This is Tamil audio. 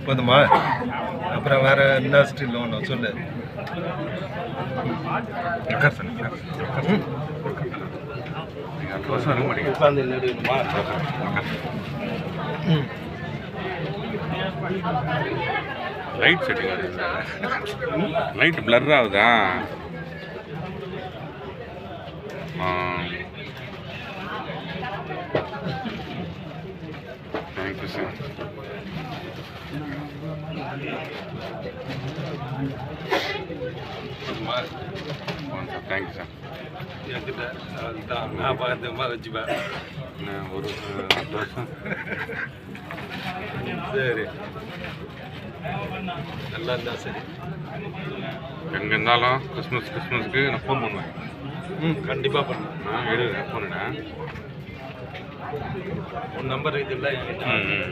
போதுமா? அப்புறம் வேற என்ன ஸ்டில் ஒன்று சொல்லு. உட்காந்து நடுவேணுமா? லைட் செட்டிங் ஆகுது. லைட் பிளர் ஆகுதா? Thank you sir. Thank you sir. என்கிட்ட அதுதான் நான் பார்த்துமா வச்சுப்பேன். ஒரு வருஷம். சரி, நல்லா இருந்தா சரி. எங்கே இருந்தாலும் கிறிஸ்மஸ்க்கு நான் ஃபோன் பண்ணுவேன். கண்டிப்பாக பண்ணுவேன். நான் எடுக்கிறேன் ஃபோனுண்ணா. உன் நம்பர் இதில் ம்